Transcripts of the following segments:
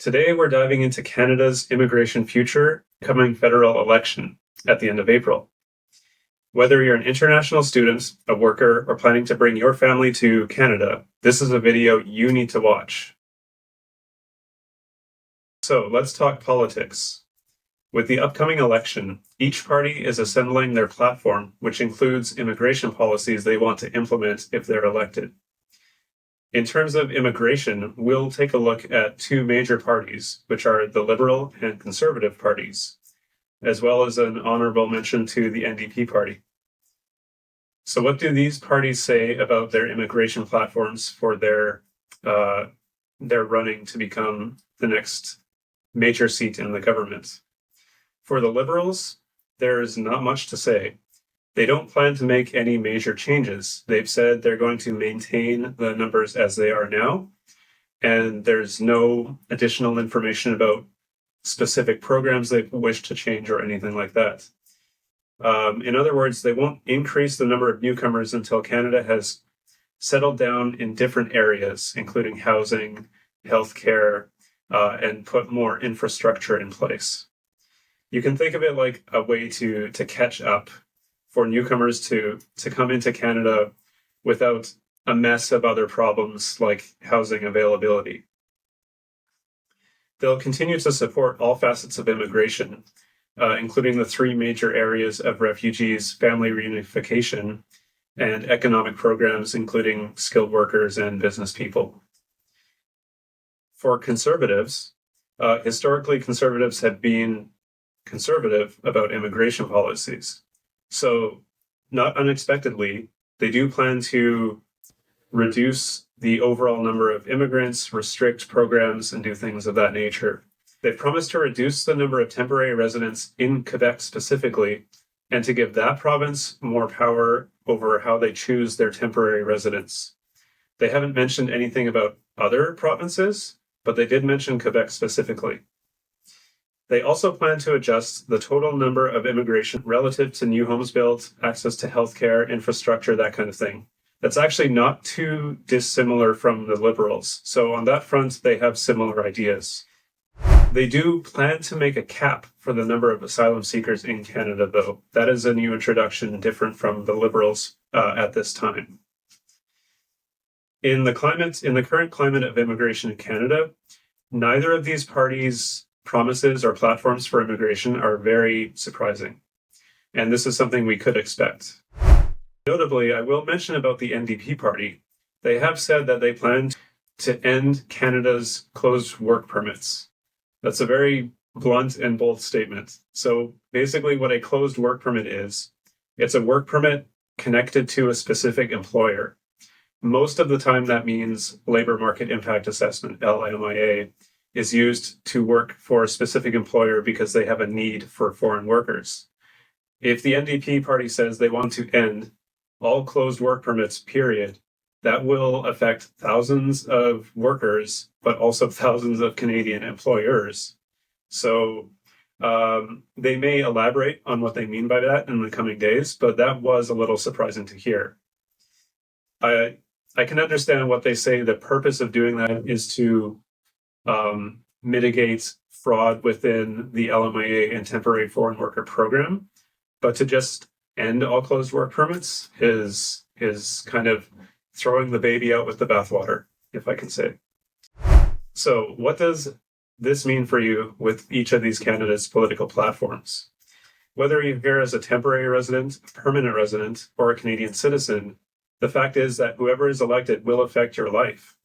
Today, we're diving into Canada's immigration future, coming federal election at the end of April. Whether you're an international student, a worker, or planning to bring your family to Canada, this is a video you need to watch. So let's talk politics. With the upcoming election, each party is assembling their platform, which includes immigration policies they want to implement if they're elected. In terms of immigration, we'll take a look at two major parties, which are the Liberal and Conservative parties, as well as an honorable mention to the NDP party. So what do these parties say about their immigration platforms for their running to become the next major seat in the government? For the Liberals, there's not much to say. They don't plan to make any major changes. They've said they're going to maintain the numbers as they are now, and there's no additional information about specific programs they wish to change or anything like that. In other words, they won't increase the number of newcomers until Canada has settled down in different areas, including housing, healthcare, and put more infrastructure in place. You can think of it like a way to catch up for newcomers to come into Canada without a mess of other problems like housing availability. They'll continue to support all facets of immigration, including the three major areas of refugees, family reunification, and economic programs, including skilled workers and business people. For Conservatives, historically Conservatives have been conservative about immigration policies. So, not unexpectedly, they do plan to reduce the overall number of immigrants, restrict programs, and do things of that nature. They've promised to reduce the number of temporary residents in Quebec specifically, and to give that province more power over how they choose their temporary residents. They haven't mentioned anything about other provinces, but they did mention Quebec specifically. They also plan to adjust the total number of immigration relative to new homes built, access to healthcare, infrastructure, that kind of thing. That's actually not too dissimilar from the Liberals. So on that front, they have similar ideas. They do plan to make a cap for the number of asylum seekers in Canada, though. That is a new introduction, different from the Liberals at this time. In the current climate of immigration in Canada, neither of these parties' promises or platforms for immigration are very surprising. And this is something we could expect. Notably, I will mention about the NDP party. They have said that they plan to end Canada's closed work permits. That's a very blunt and bold statement. So basically what a closed work permit is, it's a work permit connected to a specific employer. Most of the time that means labor market impact assessment, LMIA, is used to work for a specific employer because they have a need for foreign workers. If the NDP party says they want to end all closed work permits, period, that will affect thousands of workers, but also thousands of Canadian employers. So they may elaborate on what they mean by that in the coming days, but that was a little surprising to hear. I can understand what they say. The purpose of doing that is to mitigate fraud within the LMIA and temporary foreign worker program, but to just end all closed work permits is kind of throwing the baby out with the bathwater, if I can say. So what does this mean for you with each of these candidates' political platforms? Whether you're here as a temporary resident, a permanent resident, or a Canadian citizen, the fact is that whoever is elected will affect your life.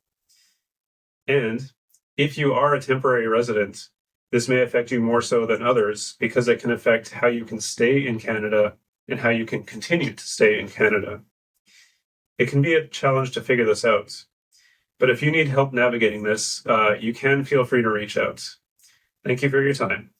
And if you are a temporary resident, this may affect you more so than others because it can affect how you can stay in Canada and how you can continue to stay in Canada. It can be a challenge to figure this out. But if you need help navigating this, you can feel free to reach out. Thank you for your time.